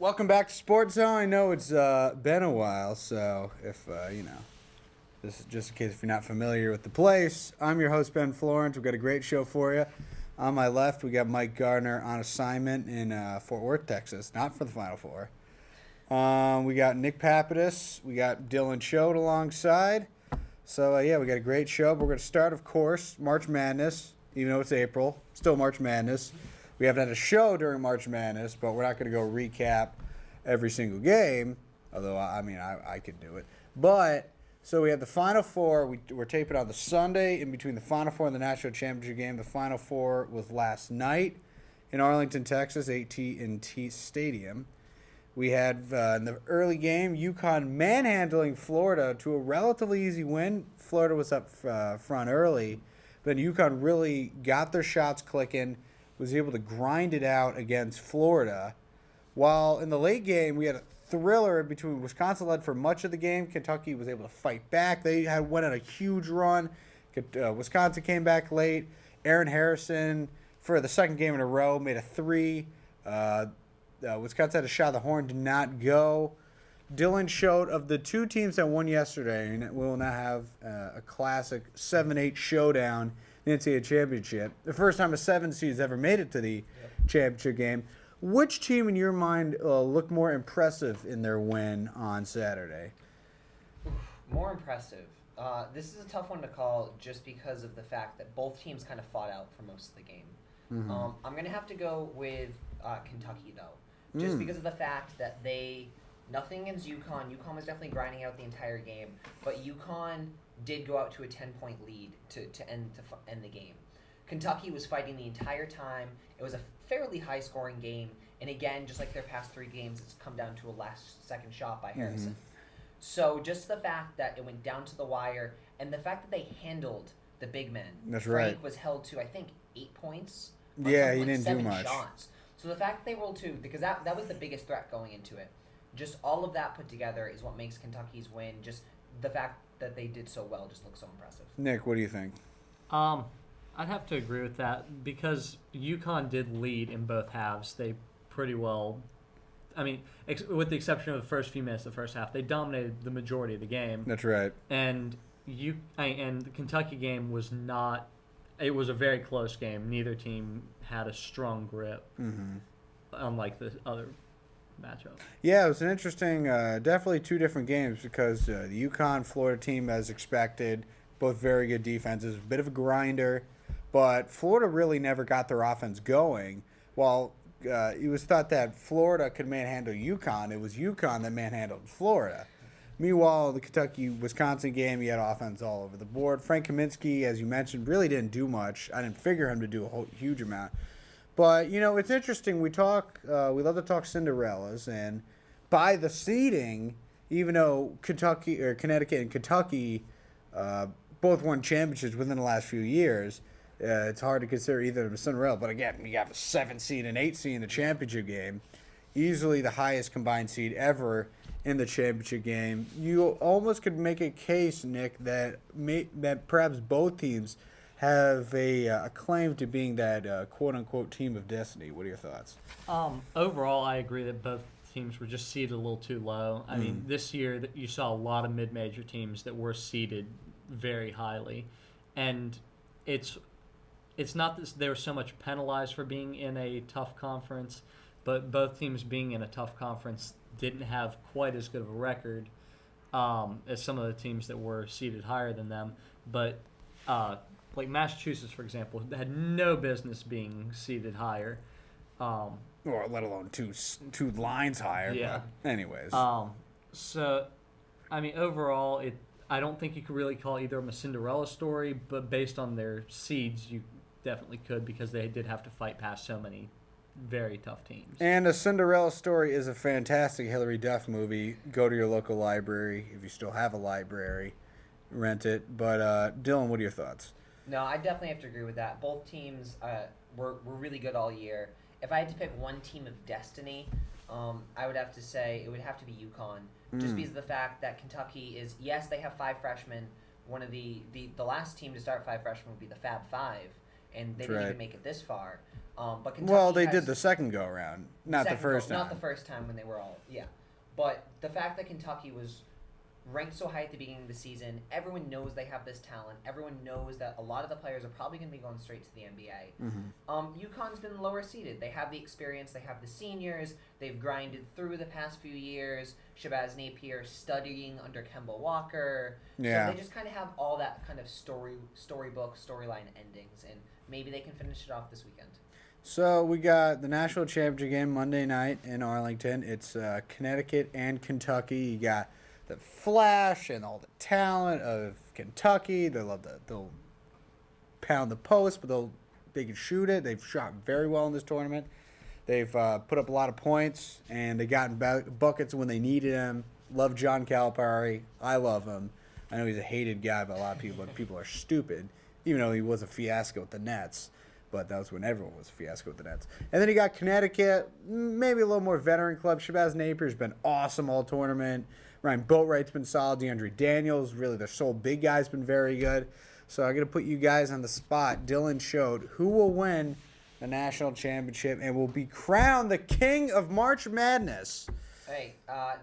Welcome back to SportsZone. I know it's been a while, so if this is just in case if you're not familiar with the place, I'm your host Ben Florence. We've got a great show for you. On my left, we got Mike Gardner on assignment in Fort Worth, Texas, not for the Final Four. We got Nick Papadis. We got Dylan Choate alongside. So we got a great show. But we're going to start, of course, March Madness. Even though it's April, still March Madness. We haven't had a show during March Madness, but we're not going to go recap every single game, although, I could do it. But, so we have the Final Four. We're taping on the Sunday in between the Final Four and the National Championship game. The Final Four was last night in Arlington, Texas, AT&T Stadium. We had, in the early game, UConn manhandling Florida to a relatively easy win. Florida was up front early, but UConn really got their shots clicking, was able to grind it out against Florida. While in the late game, we had a thriller between Wisconsin led for much of the game. Kentucky was able to fight back. They went on a huge run. Wisconsin came back late. Aaron Harrison, for the second game in a row, made a three. Wisconsin had a shot. The horn did not go. Dylan Choate, of the two teams that won yesterday, and we will now have a classic 7-8 showdown in the NCAA championship. The first time a 7 seed has ever made it to the championship game. Which team, in your mind, looked more impressive in their win on Saturday? More impressive. This is a tough one to call just because of the fact that both teams kind of fought out for most of the game. Mm-hmm. I'm going to have to go with Kentucky, though, just because of the fact that nothing against UConn. UConn was definitely grinding out the entire game, but UConn did go out to a 10-point lead to end the game. Kentucky was fighting the entire time. It was a fairly high-scoring game, and again, just like their past 3 games, it's come down to a last-second shot by Harrison. Mm-hmm. So just the fact that it went down to the wire, and the fact that they handled the big men. That's Frank right. was held to, I think, 8 points. Yeah, he didn't do much. Shots. So the fact that they rolled 2, because that was the biggest threat going into it. Just all of that put together is what makes Kentucky's win. Just the fact that they did so well just looks so impressive. Nick, what do you think? I'd have to agree with that because UConn did lead in both halves. They pretty well, with the exception of the first few minutes of the first half, they dominated the majority of the game. That's right. And the Kentucky game was not. It was a very close game. Neither team had a strong grip, unlike the other matchup. Yeah, it was an interesting, definitely 2 different games because the UConn-Florida team, as expected, both very good defenses, a bit of a grinder, but Florida really never got their offense going. While it was thought that Florida could manhandle UConn, it was UConn that manhandled Florida. Meanwhile, the Kentucky-Wisconsin game, he had offense all over the board. Frank Kaminsky, as you mentioned, really didn't do much. I didn't figure him to do a huge amount. But, it's interesting. We love to talk Cinderellas, and by the seeding, even though Connecticut and Kentucky both won championships within the last few years, it's hard to consider either of them a Cinderella. But again, you have a 7 seed and 8 seed in the championship game, easily the highest combined seed ever in the championship game. You almost could make a case, Nick, that perhaps both teams have a claim to being that quote-unquote team of destiny. What are your thoughts? Overall, I agree that both teams were just seeded a little too low. I mean, this year you saw a lot of mid-major teams that were seeded very highly. And it's not that they were so much penalized for being in a tough conference, but both teams being in a tough conference didn't have quite as good of a record as some of the teams that were seeded higher than them. But like Massachusetts, for example, had no business being seeded higher. Or let alone two lines higher. Yeah. But anyways. So, overall, I don't think you could really call either of them a Cinderella story, but based on their seeds, you definitely could because they did have to fight past so many very tough teams. And A Cinderella Story is a fantastic Hilary Duff movie. Go to your local library if you still have a library. Rent it. But, Dylan, what are your thoughts? No, I definitely have to agree with that. Both teams were really good all year. If I had to pick one team of destiny, I would have to say it would have to be UConn. Just because of the fact that Kentucky is, yes, they have 5 freshmen. One of the last team to start 5 freshmen would be the Fab Five, and they didn't even make it this far. But Kentucky Well, they has, did the second go around, not the second first goal, time. Not the first time when they were all, yeah. But the fact that Kentucky was ranked so high at the beginning of the season, everyone knows they have this talent. Everyone knows that a lot of the players are probably going to be going straight to the NBA. UConn's been lower seeded. They have the experience. They have the seniors. They've grinded through the past few years. Shabazz Napier studying under Kemba Walker. Yeah. So they just kind of have all that kind of storyline endings, and maybe they can finish it off this weekend. So we got the national championship game Monday night in Arlington. It's Connecticut and Kentucky. You got the flash and all the talent of Kentucky. They'll pound the post, but they can shoot it. They've shot very well in this tournament. They've put up a lot of points, and they got buckets when they needed them. Love John Calipari. I love him. I know he's a hated guy by a lot of people, but people are stupid, even though he was a fiasco with the Nets. But that was when everyone was a fiasco with the Nets. And then you got Connecticut, maybe a little more veteran club. Shabazz Napier's been awesome all tournament. Ryan Boatwright's been solid. DeAndre Daniels, really their sole big guy's been very good. So I'm going to put you guys on the spot. Dylan showed who will win the national championship and will be crowned the king of March Madness. Hey,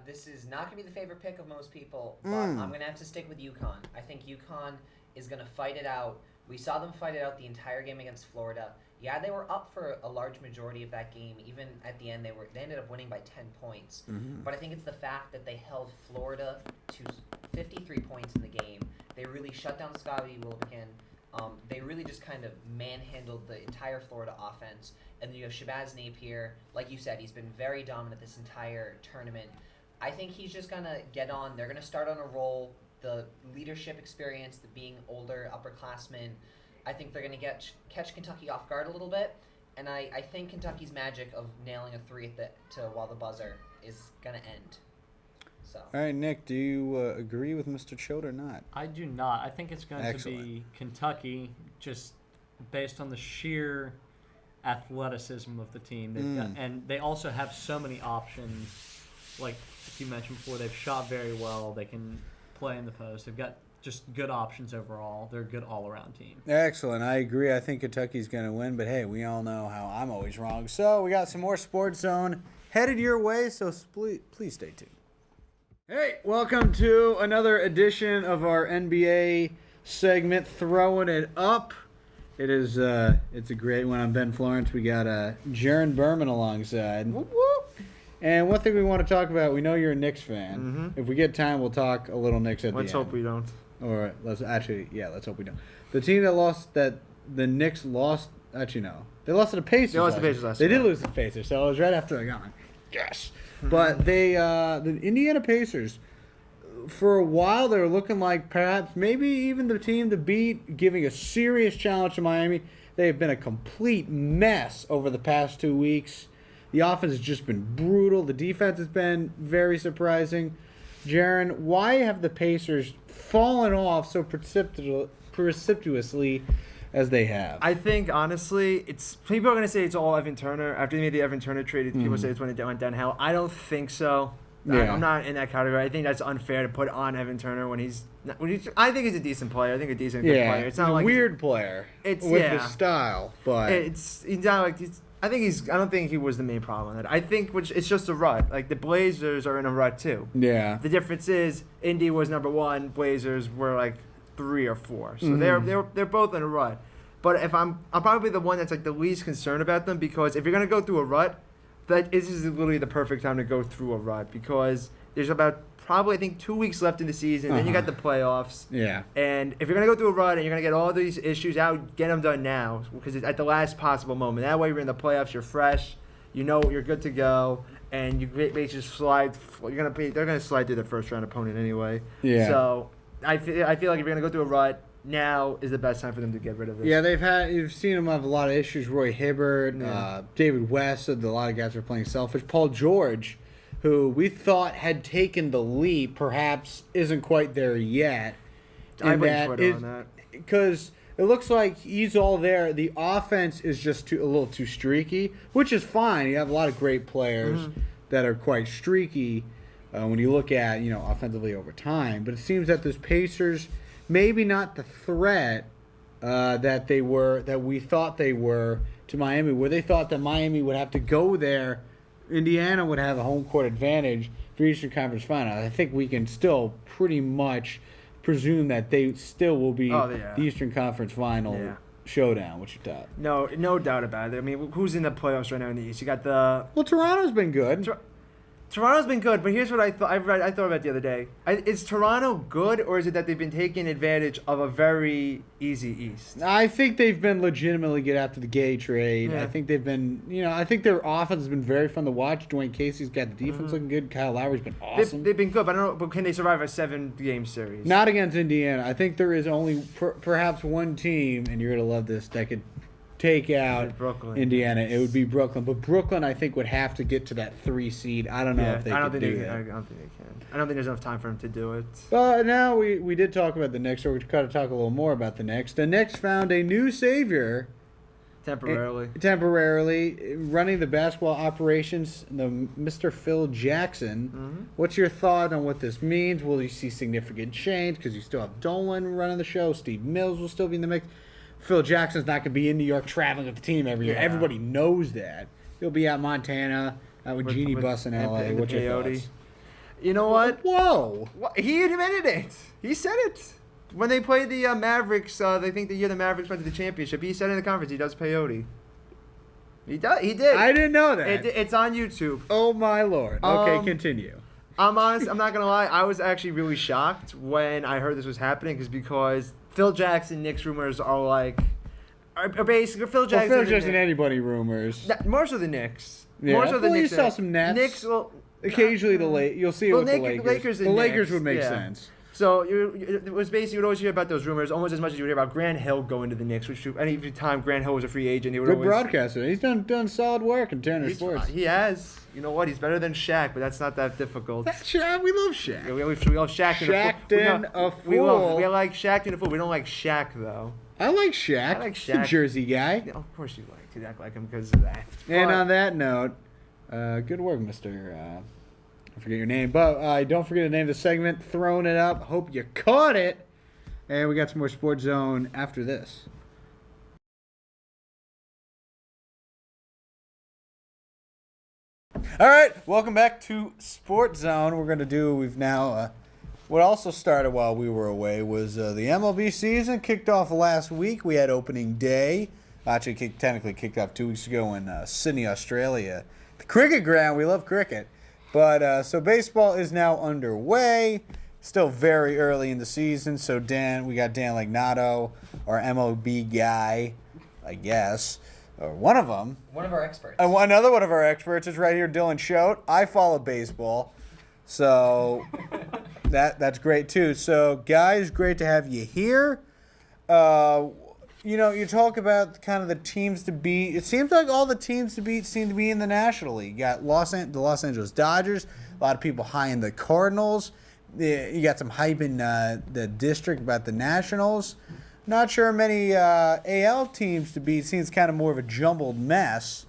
this is not going to be the favorite pick of most people, but I'm going to have to stick with UConn. I think UConn is going to fight it out. We saw them fight it out the entire game against Florida. Yeah, they were up for a large majority of that game. Even at the end, they ended up winning by 10 points. But I think it's the fact that they held Florida to 53 points in the game. They really shut down Scottie Wilbekin. They really just kind of manhandled the entire Florida offense. And then you have Shabazz Napier. Like you said, he's been very dominant this entire tournament. I think he's just going to get on. They're going to start on a roll. The leadership experience, the being older upperclassmen, I think they're going to catch Kentucky off guard a little bit. And I think Kentucky's magic of nailing a three while the buzzer is going to end. So. All right, Nick, do you agree with Mr. Choate or not? I do not. I think it's going to be Kentucky, just based on the sheer athleticism of the team. And they also have so many options. Like you mentioned before, they've shot very well. They can play in the post. They've got just good options overall. They're a good all-around team. Excellent. I agree. I think Kentucky's going to win, but hey, we all know how I'm always wrong. So we got some more Sports Zone headed your way, so please stay tuned. Hey, welcome to another edition of our NBA segment, Throwing It Up. It's a great one. I'm Ben Florence. We got Jaron Berman alongside. Whoop, whoop. And one thing we want to talk about, we know you're a Knicks fan. If we get time, we'll talk a little Knicks at the end. Let's hope we don't. Or let's hope we don't. The team that the Knicks lost, actually no. They lost to the Pacers. They lost to the Pacers last They year. did lose to the Pacers, so it was right after I got on. Yes. But the Indiana Pacers, for a while, they were looking like perhaps maybe even the team to beat, giving a serious challenge to Miami. They've been a complete mess over the past 2 weeks. The offense has just been brutal. The defense has been very surprising. Jaron, why have the Pacers fallen off so precipitously as they have? I think, honestly, people are going to say it's all Evan Turner. After they made the Evan Turner trade, people say it's when it went downhill. I don't think so. Yeah. I'm not in that category. I think that's unfair to put on Evan Turner when he's I think he's a decent player. I think a decent good player. It's not a like weird player with his style, but he's not like I don't think he was the main problem. I think it's just a rut. Like the Blazers are in a rut too. Yeah. The difference is Indy was number 1, Blazers were like 3 or 4. So they're both in a rut. But if I'm probably the one that's like the least concerned about them, because if you're gonna go through a rut, this is literally the perfect time to go through a rut, because there's about probably I think 2 weeks left in the season. Then you got the playoffs. Yeah. And if you're gonna go through a run and you're gonna get all these issues out, get them done now, because it's at the last possible moment. That way, you're in the playoffs. You're fresh. You know you're good to go, and you basically just slide. They're gonna slide through the first round opponent anyway. Yeah. So I feel like if you're gonna go through a rut, now is the best time for them to get rid of it. Yeah, you've seen them have a lot of issues. Roy Hibbert, David West said a lot of guys are playing selfish. Paul George, who we thought had taken the leap, perhaps isn't quite there yet. I blame Twitter on that. Because it looks like he's all there. The offense is just a little too streaky, which is fine. You have a lot of great players that are quite streaky when you look at offensively over time. But it seems that those Pacers, maybe not the threat that we thought they were to Miami, where they thought that Miami would have to go there. Indiana would have a home court advantage for Eastern Conference Final. I think we can still pretty much presume that they still will be the Eastern Conference Final showdown. What's your thought? No doubt about it. I mean, who's in the playoffs right now in the East? You got the Toronto's been good. Toronto's been good, but here's what I thought about the other day. Is Toronto good, or is it that they've been taking advantage of a very easy East? I think they've been legitimately good after the Gay trade. Yeah. I think they've been, I think their offense has been very fun to watch. Dwayne Casey's got the defense looking good. Kyle Lowry's been awesome. They've been good, but I don't know. But can they survive a 7-game series? Not against Indiana. I think there is only perhaps one team, and you're gonna love this, that could take out Indiana. It would be Brooklyn, but Brooklyn I think would have to get to that 3 seed. I don't know if they can do that. I don't think they can. I don't think there's enough time for them to do it. But now we did talk about the Knicks, so we're going to talk a little more about the Knicks. The Knicks found a new savior. Temporarily running the basketball operations, the Mr. Phil Jackson. Mm-hmm. What's your thought on what this means? Will you see significant change? Because you still have Dolan running the show. Steve Mills will still be in the mix. Phil Jackson's not going to be in New York traveling with the team every year. Everybody knows that. He'll be out Montana, out with Jeannie Buss in L.A. What's your thoughts? You know what? Whoa. He admitted it. He said it. When they played the Mavericks, they think the year the Mavericks went to the championship, he said in the conference he does peyote. He did. I didn't know that. It's on YouTube. Oh, my Lord. Okay, continue. I'm honest. I'm not going to lie. I was actually really shocked when I heard this was happening because Phil Jackson Knicks rumors are basically Phil Jackson. Well, Phil Jackson anybody rumors. More so the Knicks. Yeah. More so the Knicks. You saw some Nets. Knicks. Well, occasionally you'll see it with the Lakers. The Lakers would make sense. So it was basically you'd always hear about those rumors almost as much as you would hear about Grant Hill going to the Knicks. Which any time Grant Hill was a free agent, he would always broadcaster. He's done solid work in Turner Sports. He has. You know what? He's better than Shaq, but that's not that difficult. That's Shaq. We love Shaq. Yeah, we love Shaq. A fool. We like Shaq and a fool. We don't like Shaq though. I like Shaq. He's a Jersey guy. Yeah, of course you like. You act like him because of that. And on that note, good work, Mr. I forget your name, but don't forget to name the segment. Throwing it up. Hope you caught it. And we got some more Sports Zone after this. All right, welcome back to Sports Zone. We've now what also started while we were away was the MLB season kicked off last week. We had opening day. Actually, technically kicked off 2 weeks ago in Sydney, Australia. The cricket ground. We love cricket. But so baseball is now underway. Still very early in the season. So we got Dan Legnato, our MLB guy, I guess, or one of them. One of our experts. Another one of our experts is right here, Dylan Choate. I follow baseball, so that's great too. So guys, great to have you here. You talk about kind of the teams to beat. It seems like all the teams to beat seem to be in the National League. You got the Los Angeles Dodgers. A lot of people high in the Cardinals. You got some hype in the district about the Nationals. Not sure many AL teams to beat. Seems kind of more of a jumbled mess,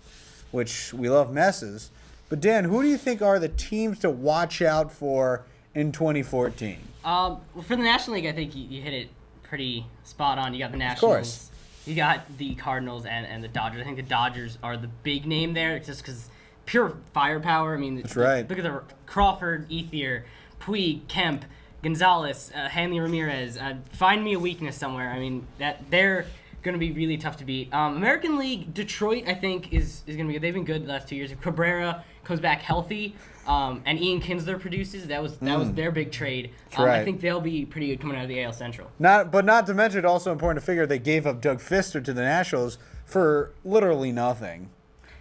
which we love messes. But Dan, who do you think are the teams to watch out for in 2014? For the National League, I think you hit it pretty spot on. You got the Nationals. Of course. You got the Cardinals and the Dodgers. I think the Dodgers are the big name there just because pure firepower. I mean, that's right. Look at the Crawford, Ethier, Puig, Kemp, Gonzalez, Hanley Ramirez. Find me a weakness somewhere. I mean, that they're going to be really tough to beat. American League, Detroit, I think, is going to be good. They've been good the last 2 years. If Cabrera comes back healthy, and Ian Kinsler produces, that was their big trade. Right. I think they'll be pretty good coming out of the AL Central. Not to mention, it's also important to figure they gave up Doug Fister to the Nationals for literally nothing.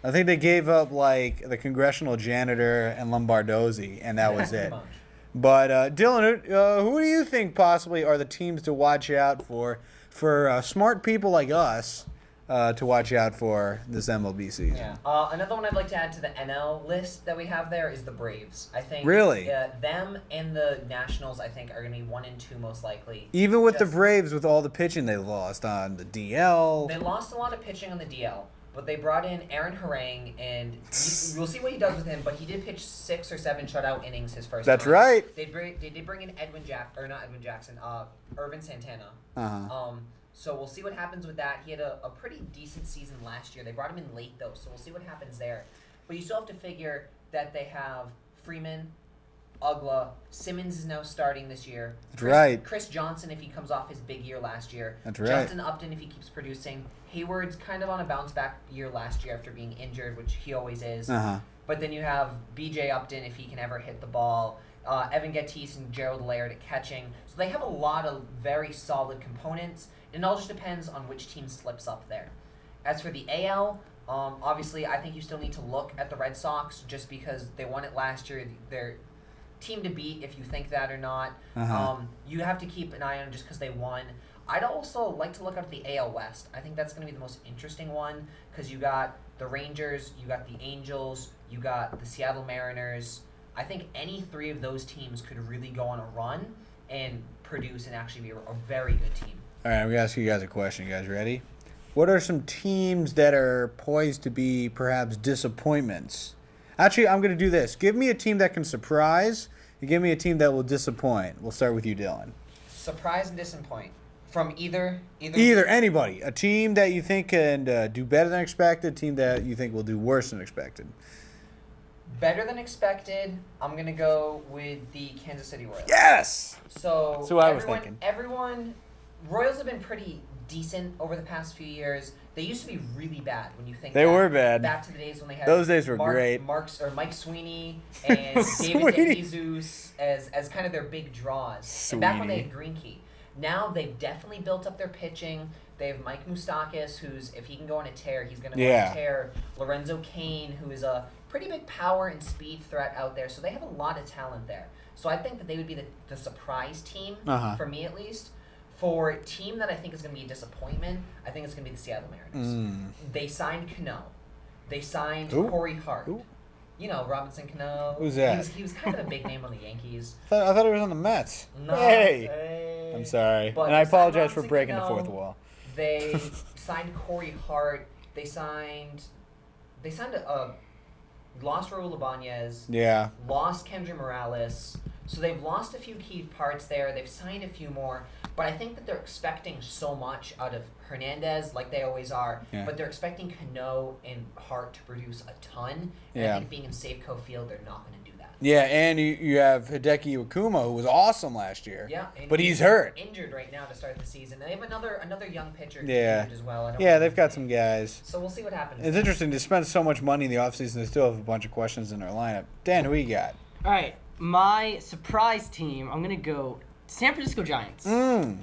I think they gave up like the congressional janitor and Lombardozzi, and that was it. But Dylan, who do you think possibly are the teams to watch out for smart people like us to watch out for this MLB season? Yeah. Another one I'd like to add to the NL list that we have there is the Braves. I think really them and the Nationals I think are going to be 1 and 2 most likely. Even with the Braves, with all the pitching they lost on the DL. They lost a lot of pitching on the DL. But they brought in Aaron Harang, and we'll see what he does with him. But he did pitch 6 or 7 shutout innings his first. That's time. Right. They did bring in Irvin Santana. So we'll see what happens with that. He had a pretty decent season last year. They brought him in late, though, so we'll see what happens there. But you still have to figure that they have Freeman, Ugla, Simmons is now starting this year. That's right. Chris Johnson, if he comes off his big year last year. That's right. Justin Upton, if he keeps producing. Hayward's kind of on a bounce-back year last year after being injured, which he always is. Uh-huh. But then you have B.J. Upton, if he can ever hit the ball. Evan Gattis and Gerald Laird at catching. So they have a lot of very solid components. It all just depends on which team slips up there. As for the AL, obviously I think you still need to look at the Red Sox just because they won it last year. They're team to beat if you think that or not. Uh-huh. You have to keep an eye on them just because they won. I'd also like to look at the AL West. I think that's going to be the most interesting one because you got the Rangers, you got the Angels, you got the Seattle Mariners. I think any three of those teams could really go on a run and produce and actually be a very good team. All right, I'm going to ask you guys a question. You guys ready? What are some teams that are poised to be perhaps disappointments? Actually, I'm going to do this. Give me a team that can surprise and give me a team that will disappoint. We'll start with you, Dylan. Surprise and disappoint. From either Anybody. A team that you think can do better than expected, a team that you think will do worse than expected. Better than expected, I'm going to go with the Kansas City Royals. Yes! So That's what I was thinking. Royals have been pretty decent over the past few years. They used to be really bad when you think They were bad. Back to the days when they had those days were great. Mike Sweeney and David DeJesus as kind of their big draws. And back when they had Greinke. Now they've definitely built up their pitching. They have Mike Moustakas, who's, if he can go on a tear, he's going to go on a tear. Lorenzo Cain, who is a pretty big power and speed threat out there. So they have a lot of talent there. So I think that they would be the surprise team, for me at least. For a team that I think is going to be a disappointment, I think it's going to be the Seattle Mariners. They signed Cano. They signed Corey Hart. Ooh. You know, Robinson Cano. Who's that? He was kind of a big name on the Yankees. I thought he was on the Mets. No, Hey! I'm sorry. But And I they signed apologize for Robinson breaking the Cano. fourth wall. They signed Corey Hart. They signed lost Raul Ibanez. Yeah. Lost Kendry Morales. So they've lost a few key parts there. They've signed a few more. But I think that they're expecting so much out of Hernandez, like they always are. Yeah. But they're expecting Cano and Hart to produce a ton. And I think being in Safeco Field, they're not going to do that. Yeah, and you have Hideki Okuma, who was awesome last year. Yeah, but he's hurt. Injured right now to start the season. They have another young pitcher injured as well. They've got some guys. So we'll see what happens. It's interesting to spend so much money in the offseason. They still have a bunch of questions in their lineup. Dan, who you got? All right, my surprise team, I'm going to go San Francisco Giants. Okay.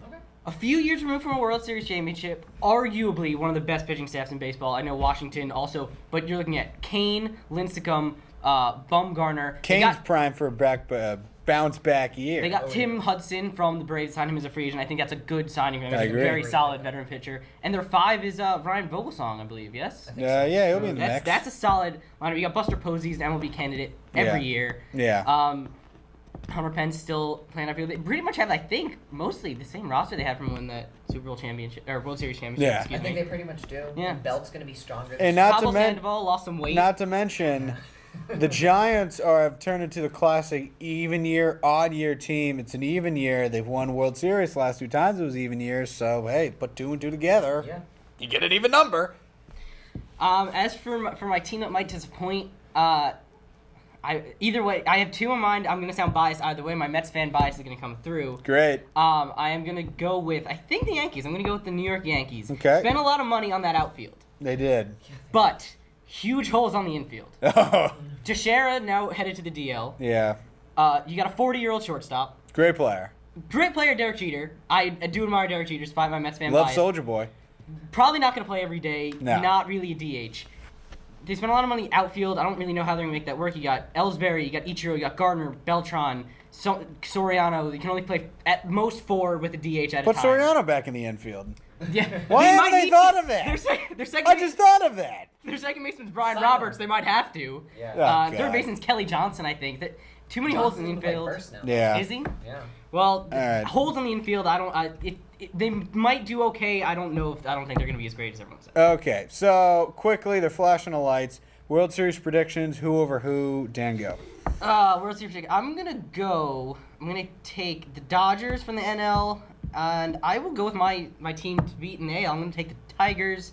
A few years removed from a World Series championship, arguably one of the best pitching staffs in baseball. I know Washington also, but you're looking at Kane, Lincecum, Bumgarner. Kane's prime for a bounce-back year. They got Tim Hudson from the Braves, signed him as a free agent. I think that's a good signing. He's I a agree. very solid veteran pitcher. And their 5 is Ryan Vogelsong, I believe, yes? Yeah, he'll be in the mix. That's a solid lineup. You got Buster Posey, an MLB candidate every year. Yeah. Hunter Penn's still playing outfield. They pretty much have, I think, mostly the same roster they had from when the Super Bowl championship or World Series championship. Yeah. Excuse I think me. they pretty much do. Yeah. Belt's going to be stronger. And not Pablo to mention, Sandoval lost some weight. not to mention, the Giants have turned into the classic even year, odd year team. It's an even year. They've won World Series the last 2 times. It was even years. So hey, put 2 and 2 together. Yeah. You get an even number. As for my team that might disappoint, either way, I have 2 in mind. I'm gonna sound biased either way. My Mets fan bias is gonna come through. Great. I am gonna go with the Yankees. I'm gonna go with the New York Yankees. Okay. Spent a lot of money on that outfield, They did. but huge holes on the infield. Oh, Teixeira now headed to the DL. yeah. You got a 40-year-old shortstop. Great player. Great player, Derek Jeter. I do admire Derek Jeter, despite my Mets fan Love bias. Soldier Boy. Probably not going to play every day. No. Not really a DH. They spent a lot of money outfield. I don't really know how they're going to make that work. You got Ellsbury, you got Ichiro, you got Gardner, Beltran, Soriano. You can only play at most 4 with a DH at a Put time. Soriano back in the infield. Yeah. Why haven't they thought of that? Their second I just thought of that. Their second baseman's Brian Sign Roberts. him. They might have to. Yeah. Oh, Third God. baseman's Kelly Johnson, I think. That too many holes in the Johnson's gonna infield. play first now. Yeah. Is he? Yeah. Well, right. holes in the infield. They might do okay. I don't think they're going to be as great as everyone says. Okay, so quickly, they're flashing the lights. World Series predictions, who over who? Dan, go. World Series. I'm gonna take the Dodgers from the NL. and I will go with my team to beat in the AL. I'm going to take the Tigers.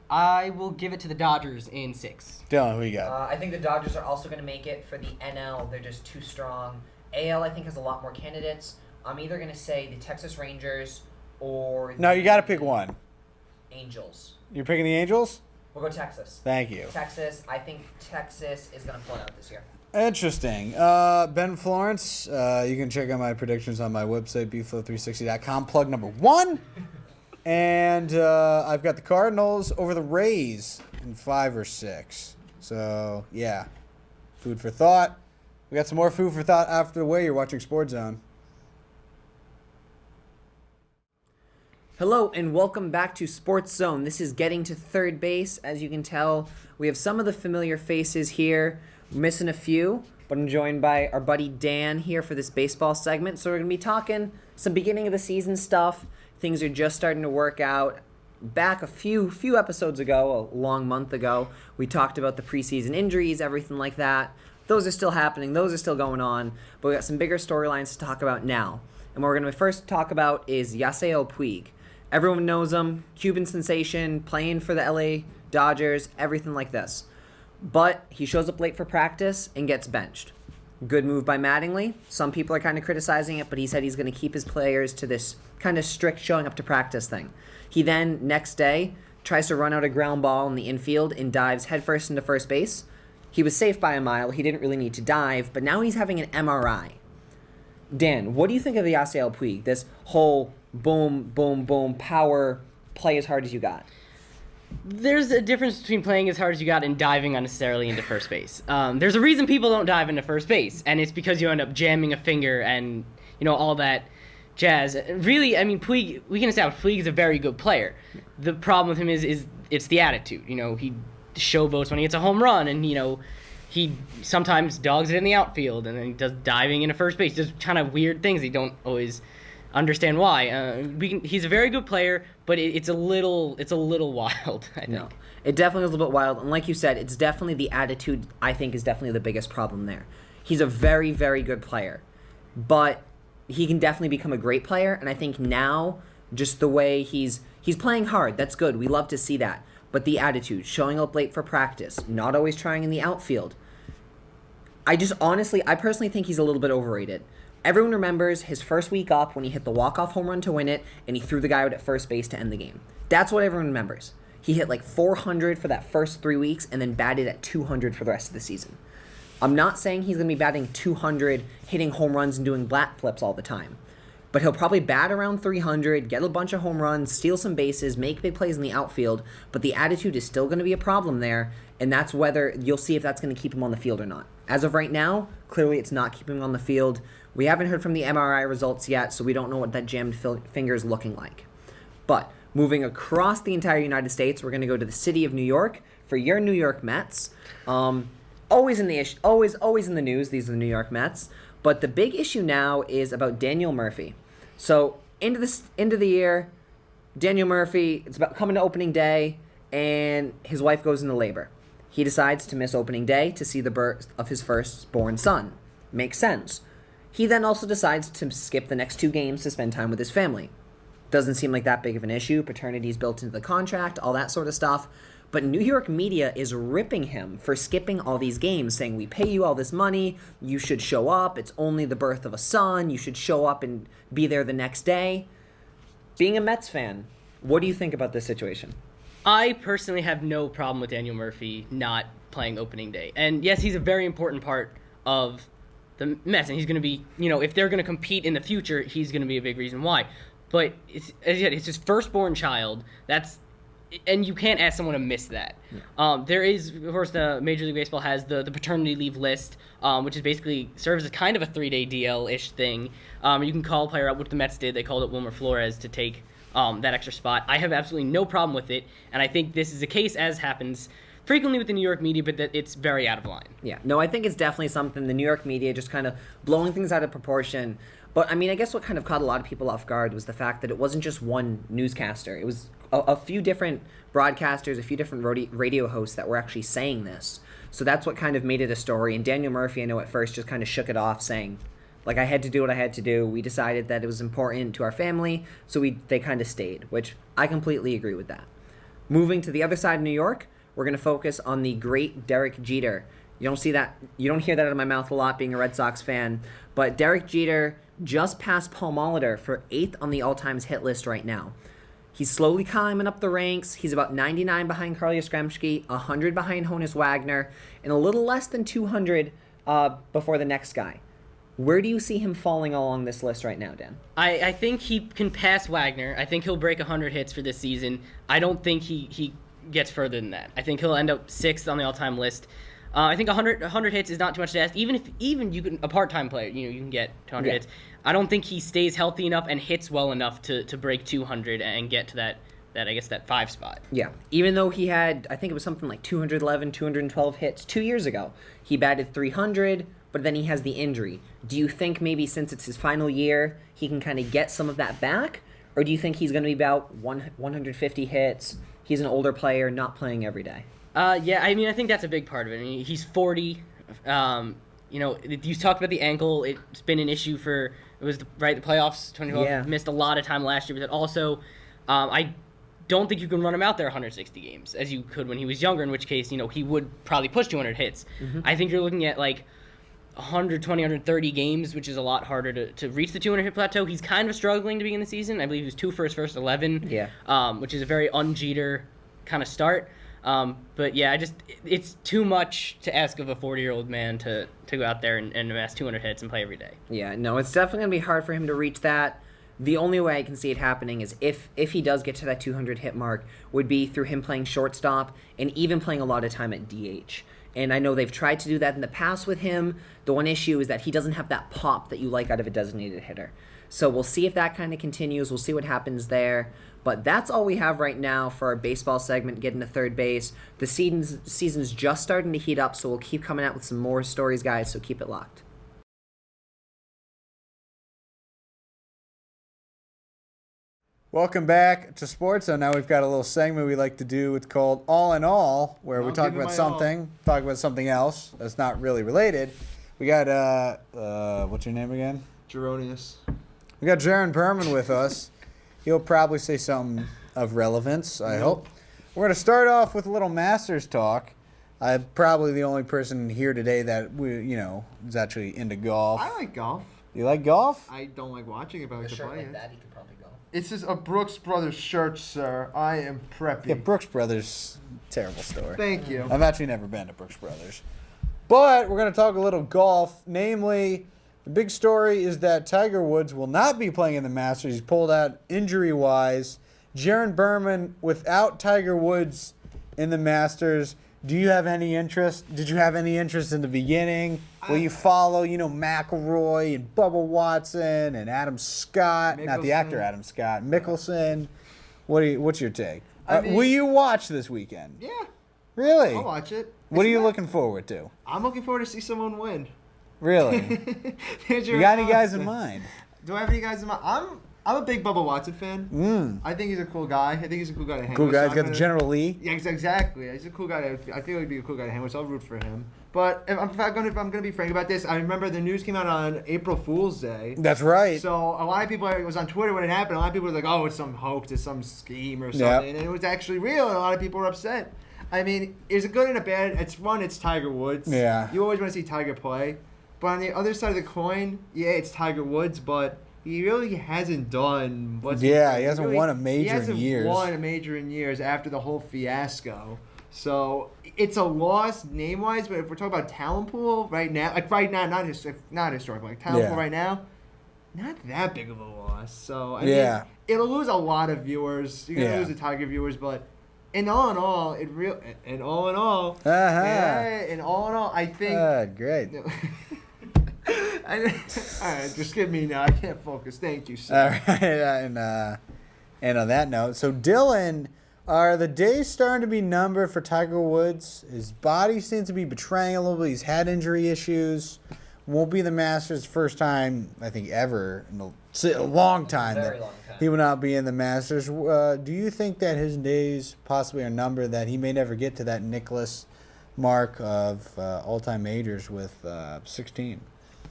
I will give it to the Dodgers in 6. Dylan, who you got? I think the Dodgers are also going to make it for the NL. They're just too strong. AL, I think, has a lot more candidates. I'm either going to say the Texas Rangers or No, you got to pick one. Angels. You're picking the Angels? We'll go Texas. Thank you. Texas. I think Texas is going to pull it out this year. Interesting. Ben Florence, you can check out my predictions on my website, bflow360.com. Plug number 1. And I've got the Cardinals over the Rays in 5 or 6. So, yeah. Food for thought. We got some more food for thought after the way. You're watching SportsZone. Hello and welcome back to SportsZone. This is getting to third base. As you can tell, we have some of the familiar faces here. We're missing a few, but I'm joined by our buddy Dan here for this baseball segment. So we're going to be talking some beginning of the season stuff. Things are just starting to work out. Back a few episodes ago, a long month ago, we talked about the preseason injuries, everything like that. Those are still happening. Those are still going on. But we got some bigger storylines to talk about now. And what we're going to first talk about is Yasiel Puig. Everyone knows him. Cuban sensation, playing for the LA Dodgers, everything like this. But he shows up late for practice and gets benched. Good move by Mattingly. Some people are kind of criticizing it, but he said he's going to keep his players to this kind of strict showing up to practice thing. He then, next day, tries to run out a ground ball in the infield and dives headfirst into first base. He was safe by a mile. He didn't really need to dive, but now he's having an MRI. Dan, what do you think of the Yasiel Puig? This whole boom, boom, boom, power, play as hard as you got. There's a difference between playing as hard as you got and diving unnecessarily into first base. There's a reason people don't dive into first base, and it's because you end up jamming a finger and, all that jazz. Really, I mean, Puig, we can establish Puig is a very good player. The problem with him is it's the attitude. He showboats when he hits a home run, and, he sometimes dogs it in the outfield, and then he does diving into first base. Just kind of weird things. He don't always understand why. He's a very good player, but it's a little wild, I think. No, it definitely was a little bit wild. And like you said, it's definitely the attitude, I think, is definitely the biggest problem there. He's a very, very good player, but he can definitely become a great player. And I think now, just the way he's playing hard, that's good. We love to see that. But the attitude, showing up late for practice, not always trying in the outfield. I personally think he's a little bit overrated. Everyone remembers his first week up when he hit the walk-off home run to win it, and he threw the guy out at first base to end the game. That's what everyone remembers. He hit like 400 for that first 3 weeks and then batted at 200 for the rest of the season. I'm not saying he's going to be batting 200, hitting home runs and doing bat flips all the time. But he'll probably bat around 300, get a bunch of home runs, steal some bases, make big plays in the outfield, but the attitude is still going to be a problem there, and that's whether you'll see if that's going to keep him on the field or not. As of right now, clearly it's not keeping him on the field. We haven't heard from the MRI results yet, so we don't know what that jammed finger is looking like. But moving across the entire United States, we're going to go to the city of New York for your New York Mets. Always in the news, these are the New York Mets. But the big issue now is about Daniel Murphy. So into the year, Daniel Murphy, it's about coming to opening day, and his wife goes into labor. He decides to miss opening day to see the birth of his firstborn son. Makes sense. He then also decides to skip the next 2 games to spend time with his family. Doesn't seem like that big of an issue. Paternity's built into the contract, all that sort of stuff. But New York media is ripping him for skipping all these games, saying, we pay you all this money, you should show up, it's only the birth of a son, you should show up and be there the next day. Being a Mets fan, what do you think about this situation? I personally have no problem with Daniel Murphy not playing opening day. And yes, he's a very important part of the Mets, and he's going to be, if they're going to compete in the future, he's going to be a big reason why. But it's his firstborn child. And you can't ask someone to miss that. Yeah. There is, of course, the Major League Baseball has the paternity leave list, which is basically serves as kind of a 3-day DL-ish thing. You can call a player up, which the Mets did. They called up Wilmer Flores to take that extra spot. I have absolutely no problem with it, and I think this is a case, as happens frequently with the New York media, but that it's very out of line. Yeah, no, I think it's definitely something the New York media just kind of blowing things out of proportion. But, I mean, I guess what kind of caught a lot of people off guard was the fact that it wasn't just one newscaster. It was a few different broadcasters, a few different radio hosts that were actually saying this. So that's what kind of made it a story. And Daniel Murphy, I know at first, just kind of shook it off, saying, Like, I had to do what I had to do. We decided that it was important to our family, so they kind of stayed, which I completely agree with that. Moving to the other side of New York, we're going to focus on the great Derek Jeter. You don't see that, you don't hear that out of my mouth a lot being a Red Sox fan, but Derek Jeter just passed Paul Molitor for 8th on the all-time hit list right now. He's slowly climbing up the ranks. He's about 99 behind Carly Yastrzemski, 100 behind Honus Wagner, and a little less than 200 before the next guy. Where do you see him falling along this list right now, Dan? I think he can pass Wagner. I think he'll break 100 hits for this season. I don't think he gets further than that. I think he'll end up 6th on the all-time list. I think 100 hits is not too much to ask. Even you can a part-time player, you can get 200 hits. I don't think he stays healthy enough and hits well enough to break 200 and get to that I guess that 5 spot. Yeah. Even though he had, I think it was something like 211, 212 hits 2 years ago. He batted 300, but then he has the injury. Do you think maybe since it's his final year, he can kind of get some of that back? Or do you think he's going to be about 150 hits? He's an older player, not playing every day. Yeah, I mean, I think that's a big part of it. I mean, he's 40. You talked about the ankle. It's been an issue for, the playoffs, 2012. Yeah. Missed a lot of time last year. But also, I don't think you can run him out there 160 games as you could when he was younger, in which case, he would probably push 200 hits. Mm-hmm. I think you're looking at, 120, 130 games, which is a lot harder to reach the 200-hit plateau. He's kind of struggling to begin the season. I believe he was 2 for his first 11, which is a very un-Jeter kind of start. But yeah, it's too much to ask of a 40-year-old man to go out there and amass 200 hits and play every day. Yeah, no, it's definitely going to be hard for him to reach that. The only way I can see it happening is if he does get to that 200 hit mark would be through him playing shortstop and even playing a lot of time at DH. And I know they've tried to do that in the past with him. The one issue is that he doesn't have that pop that you like out of a designated hitter. So we'll see if that kind of continues. We'll see what happens there. But that's all we have right now for our baseball segment, getting to third base. The season's just starting to heat up, so we'll keep coming out with some more stories, guys, so keep it locked. Welcome back to SportsZone. Now we've got a little segment we like to do. It's called All in All, where we talk about something else that's not really related. We got, what's your name again? Geronius. We got Jaron Berman with us. He'll probably say something of relevance, I hope. We're going to start off with a little Masters talk. I'm probably the only person here today that is actually into golf. I like golf. You like golf? I don't like watching it, but I like to play it. That, he could probably go. It's just a Brooks Brothers shirt, sir. I am preppy. Yeah, Brooks Brothers, terrible store. Thank you. I've actually never been to Brooks Brothers. But we're going to talk a little golf. Namely, the big story is that Tiger Woods will not be playing in the Masters. He's pulled out injury-wise. Jaron Berman, without Tiger Woods in the Masters, do you have any interest? Did you have any interest in the beginning? Will you follow, McIlroy and Bubba Watson and Adam Scott? Mickelson. Not the actor Adam Scott. Mickelson. What's your take? I mean, will you watch this weekend? Yeah. Really? I'll watch it. What are you looking forward to? I'm looking forward to see someone win. Really? You got any guys in mind? Do I have any guys in mind? I'm a big Bubba Watson fan. I think he's a cool guy. I think he's a cool guy to hang with. Cool guy. He's got the General Lee. Yeah, exactly. He's a cool guy. I think he'd be a cool guy to hang with, so I'll root for him. But if I'm going to be frank about this, I remember the news came out on April Fool's Day. That's right. So a lot of people, it was on Twitter when it happened, a lot of people were like, oh, it's some hoax, it's some scheme or something. And it was actually real, and a lot of people were upset. I mean, is it good and a bad? It's Tiger Woods. Yeah. You always want to see Tiger play. But on the other side of the coin, yeah, it's Tiger Woods, but he really hasn't done he hasn't won a major in years. He hasn't won a major in years after the whole fiasco. So it's a loss name-wise, but if we're talking about talent pool right now, not historical, like talent pool right now, not that big of a loss. So I mean, it'll lose a lot of viewers. You're gonna lose the Tiger viewers, but in all in all, I think. Great. All right, just give me now. I can't focus. Thank you, sir. All right, and on that note, so Dylan, are the days starting to be numbered for Tiger Woods? His body seems to be betraying a little bit. He's had injury issues. Won't be the Masters first time, I think, ever in a long time. Very long time. He will not be in the Masters. Do you think that his days possibly are numbered, that he may never get to that Nicklaus mark of all-time majors with 16?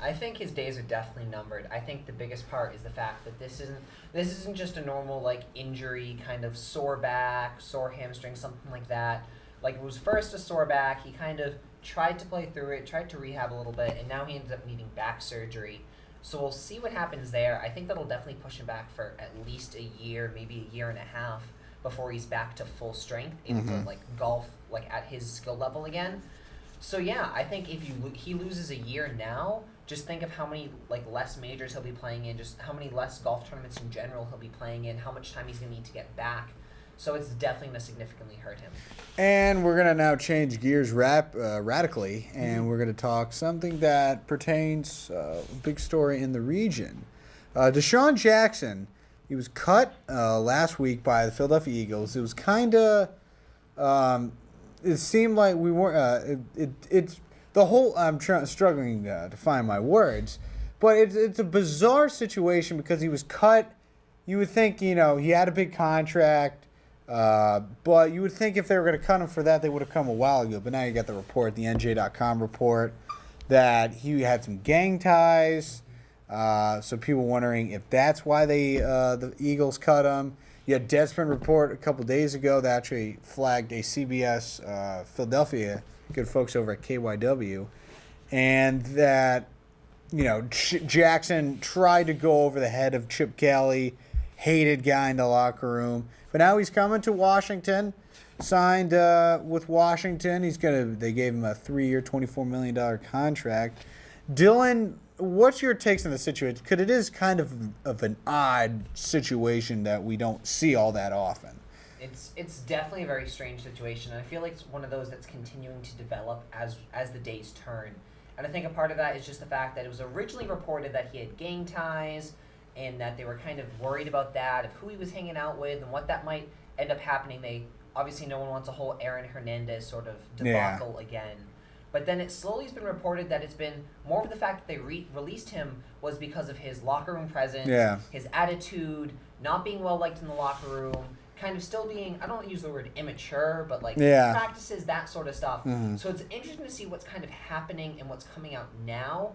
I think his days are definitely numbered. I think the biggest part is the fact that this isn't just a normal like injury, kind of sore back, sore hamstring, something like that. Like it was first a sore back. He kind of tried to play through it, tried to rehab a little bit, and now he ended up needing back surgery. So we'll see what happens there. I think that'll definitely push him back for at least a year, maybe a year and a half, before he's back to full strength, able to like golf like at his skill level again. So yeah, I think if he loses a year now, just think of how many like less majors he'll be playing in, just how many less golf tournaments in general he'll be playing in, how much time he's going to need to get back. So it's definitely going to significantly hurt him. And we're going to now change gears radically, and we're going to talk something that pertains a big story in the region. Deshaun Jackson, he was cut last week by the Philadelphia Eagles. It was kind of... it seemed like we weren't. It's the whole. I'm struggling to find my words, but it's a bizarre situation because he was cut. You would think he had a big contract, but you would think if they were going to cut him for that, they would have come a while ago. But now you got the report, the NJ.com report, that he had some gang ties. So people wondering if that's why the Eagles cut him. You had Deadspin report a couple days ago that actually flagged a CBS Philadelphia, good folks over at KYW, and that Jackson tried to go over the head of Chip Kelly, hated guy in the locker room, but now he's coming to Washington, signed with Washington. They gave him a 3-year, $24 million contract. Dylan, what's your takes on the situation? Because it is kind of an odd situation that we don't see all that often. It's definitely a very strange situation. And I feel like it's one of those that's continuing to develop as the days turn. And I think a part of that is just the fact that it was originally reported that he had gang ties and that they were kind of worried about that, of who he was hanging out with and what that might end up happening. Obviously no one wants a whole Aaron Hernandez sort of debacle again. But then it slowly has been reported that it's been more of the fact that they released him was because of his locker room presence, his attitude, not being well liked in the locker room, kind of still being, I don't want to use the word immature, but like practices, that sort of stuff. Mm-hmm. So it's interesting to see what's kind of happening and what's coming out now.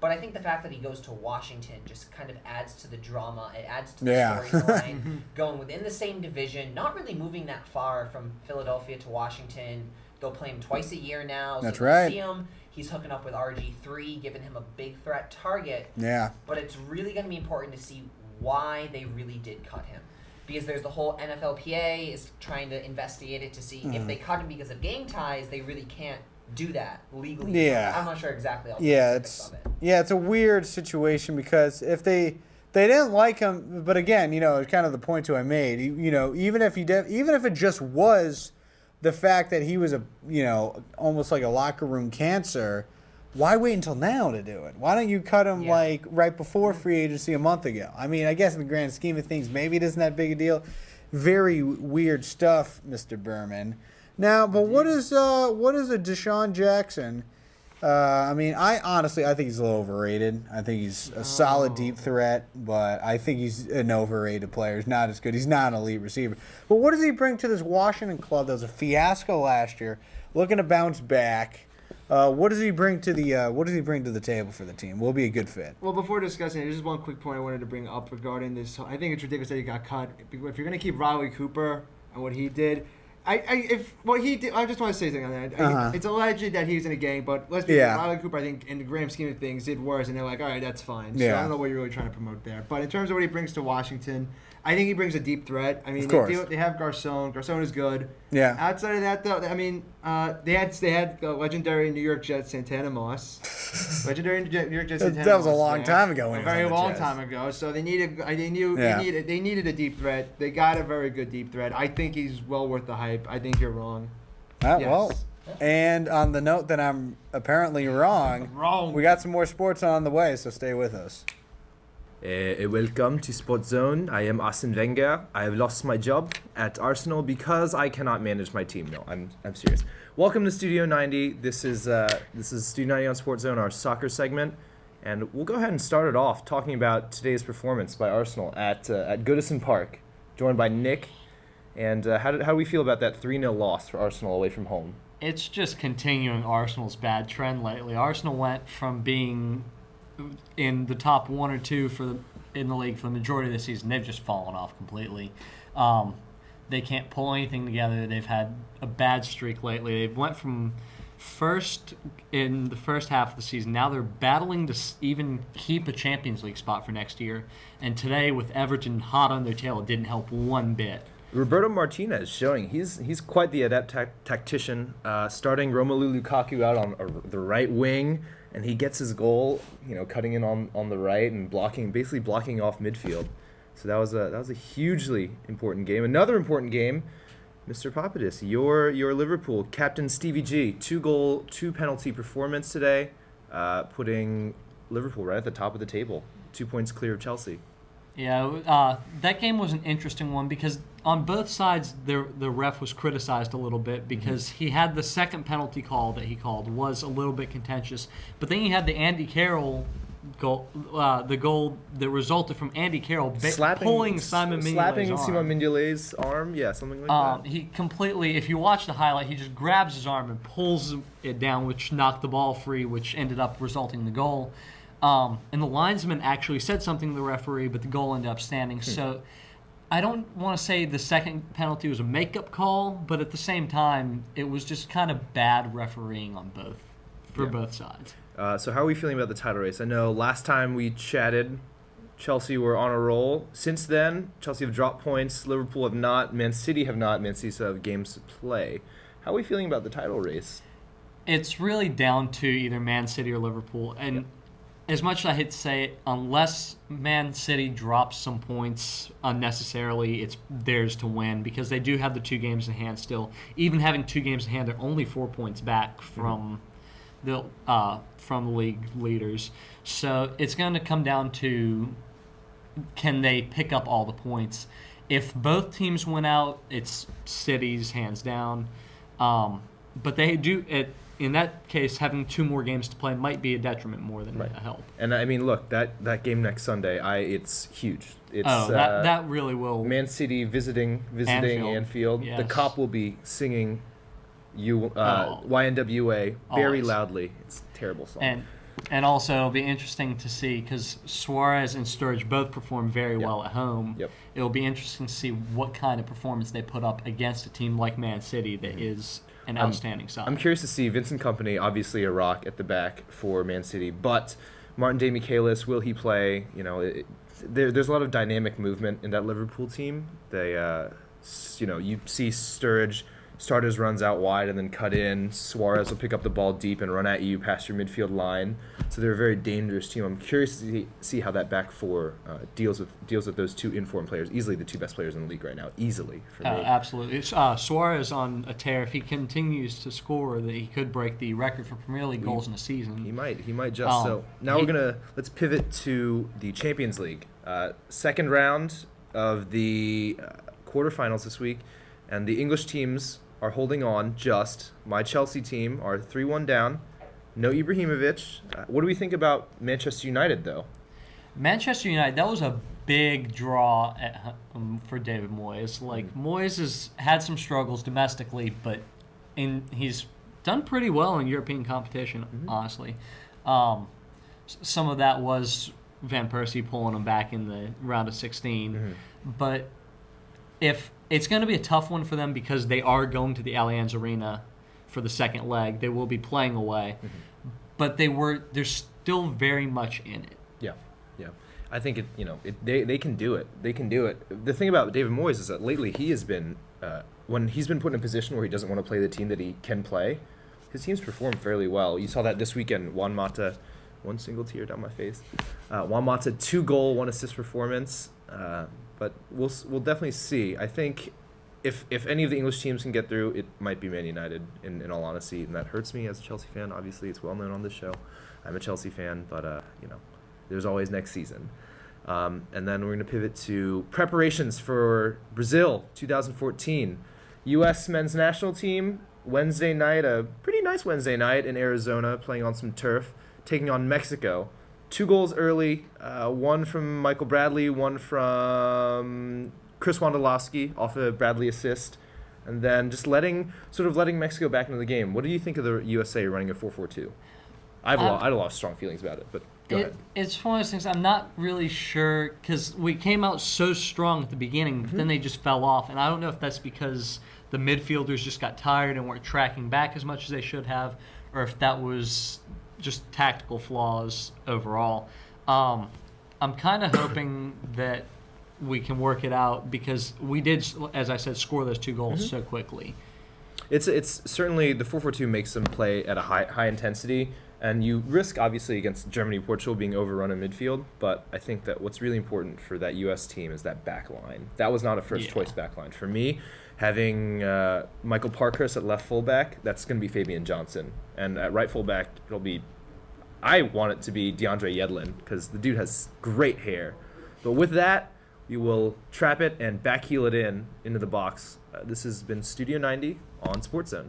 But I think the fact that he goes to Washington just kind of adds to the drama. It adds to the storyline. Going within the same division, not really moving that far from Philadelphia to Washington. They'll play him twice a year now. So that's right. See him. He's hooking up with RG3, giving him a big threat target. Yeah. But it's really going to be important to see why they really did cut him. Because there's the whole NFLPA is trying to investigate it to see if they cut him because of gang ties, they really can't do that legally. Yeah. I'm not sure exactly all the specifics of it. Yeah, it's a weird situation because if they didn't like him, but again, it's kind of the point too I made. Even if it just was the fact that he was almost like a locker room cancer, why wait until now to do it? Why don't you cut him like right before free agency a month ago? I mean, I guess in the grand scheme of things, maybe it isn't that big a deal. Very weird stuff, Mr. Berman. Now, but what is a Deshaun Jackson? I think he's a little overrated. I think he's a solid deep threat, but I think he's an overrated player. He's not as good. He's not an elite receiver. But what does he bring to this Washington club that was a fiasco last year, looking to bounce back? What does he bring to the table for the team? Will be a good fit. Well, before discussing it, there's just one quick point I wanted to bring up regarding this. I think it's ridiculous that he got cut. If you're going to keep Riley Cooper and what he did, I just want to say something on that. It's alleged that he was in a gang, but let's be honest, Riley Cooper, I think, in the grand scheme of things, did worse, and they're like, all right, that's fine. So I don't know what you're really trying to promote there. But in terms of what he brings to Washington, I think he brings a deep threat. I mean, they have Garcon. Garcon is good. Yeah. Outside of that, though, I mean, they had legendary New York Jets Santana Moss. Legendary New York Jets Santana Moss. That was a long time ago. A very long time ago. So they needed a deep threat. They got a very good deep threat. I think he's well worth the hype. I think you're wrong. Well, and on the note that I'm apparently wrong, we got some more sports on the way, so stay with us. Welcome to SportsZone. I am Arsene Wenger. I have lost my job at Arsenal because I cannot manage my team. No, I'm serious. Welcome to Studio 90. This is Studio 90 on SportsZone, our soccer segment, and we'll go ahead and start it off talking about today's performance by Arsenal at Goodison Park, joined by Nick. And how do we feel about that 3-0 loss for Arsenal away from home? It's just continuing Arsenal's bad trend lately. Arsenal went from being in the top 1 or 2 in the league for the majority of the season. They've just fallen off completely. They can't pull anything together. They've had a bad streak lately. They went from first in the first half of the season. Now they're battling to even keep a Champions League spot for next year. And today, with Everton hot on their tail, it didn't help one bit. Roberto Martinez showing he's quite the adept tactician, starting Romelu Lukaku out on the right wing, and he gets his goal, cutting in on the right and basically blocking off midfield. So that was a hugely important game. Another important game, Mr. Papadis, your Liverpool captain Stevie G, 2-goal, 2-penalty performance today, putting Liverpool right at the top of the table, 2 points clear of Chelsea. Yeah, that game was an interesting one because on both sides the ref was criticized a little bit because he had the second penalty call that he called was a little bit contentious, but then he had the Andy Carroll goal, the goal that resulted from Andy Carroll pulling Simon Mignolet's arm, something like that. He completely, if you watch the highlight, he just grabs his arm and pulls it down, which knocked the ball free, which ended up resulting in the goal. And the linesman actually said something to the referee, but the goal ended up standing. So I don't want to say the second penalty was a makeup call, but at the same time, it was just kind of bad refereeing on both sides. So how are we feeling about the title race? I know last time we chatted, Chelsea were on a roll. Since then, Chelsea have dropped points. Liverpool have not. Man City have not. Man City still have games to play. How are we feeling about the title race? It's really down to either Man City or Liverpool. And as much as I hate to say it, unless Man City drops some points unnecessarily, it's theirs to win because they do have the 2 games in hand still. Even having 2 games in hand, they're only 4 points back from the league leaders. So it's going to come down to can they pick up all the points. If both teams win out, it's City's hands down. But they do in that case, having 2 more games to play might be a detriment more than a help. And I mean, look, that game next Sunday, it's huge. It's, that really will. Man City visiting Anfield. Yes. The cop will be singing YNWA very loudly. It's a terrible song. And also, it'll be interesting to see because Suarez and Sturridge both perform very well at home. Yep. It'll be interesting to see what kind of performance they put up against a team like Man City that is an outstanding side. I'm curious to see Vincent Kompany, obviously a rock at the back for Man City, but Martin De Michelis, will he play? There's a lot of dynamic movement in that Liverpool team. They, you see Sturridge start his runs out wide and then cut in. Suarez will pick up the ball deep and run at you past your midfield line. So they're a very dangerous team. I'm curious to see how that back four deals with those 2 informed players. Easily the 2 best players in the league right now. Easily for me. Absolutely. Suarez on a tear. If he continues to score, that he could break the record for Premier League goals in a season. He might just. So now let's pivot to the Champions League. Second round of the quarterfinals this week, and the English teams are holding on. Just my Chelsea team are 3-1 down. No Ibrahimovic. What do we think about Manchester United, though? Manchester United, that was a big draw for David Moyes. Moyes has had some struggles domestically, but he's done pretty well in European competition, honestly. Some of that was Van Persie pulling him back in the round of 16. But if it's going to be a tough one for them because they are going to the Allianz Arena for the second leg. They will be playing away, but they're still very much in it. Yeah. I think they can do it. They can do it. The thing about David Moyes is that lately he has been when he's been put in a position where he doesn't want to play the team that he can play, his teams perform fairly well. You saw that this weekend. Juan Mata, one single tear down my face. Juan Mata, 2-goal, 1-assist performance. But we'll definitely see. I think if any of the English teams can get through, it might be Man United, in all honesty, and that hurts me as a Chelsea fan. Obviously, it's well known on this show. I'm a Chelsea fan, but there's always next season. And then we're going to pivot to preparations for Brazil 2014. U.S. men's national team, Wednesday night, a pretty nice Wednesday night in Arizona, playing on some turf, taking on Mexico. 2 goals early, one from Michael Bradley, one from Chris Wondolowski off a Bradley assist, and then just letting Mexico back into the game. What do you think of the USA running a 4-4-2? I have a lot of strong feelings about it, but go ahead. It's one of those things I'm not really sure because we came out so strong at the beginning, but then they just fell off. And I don't know if that's because the midfielders just got tired and weren't tracking back as much as they should have, or if that was just tactical flaws overall. I'm kind of hoping that we can work it out because we did, as I said, score those 2 goals so quickly. It's certainly the 4-4-2 makes them play at a high intensity, and you risk obviously against Germany, Portugal being overrun in midfield. But I think that what's really important for that U.S. team is that back line. That was not a first choice back line for me. Having Michael Parkhurst at left fullback, that's going to be Fabian Johnson, and at right fullback it'll be. I want it to be DeAndre Yedlin because the dude has great hair. But with that, we will trap it and backheel it into the box. This has been Studio 90 on SportsZone.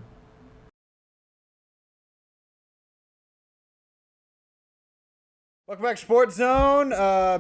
Welcome back to Sports Zone.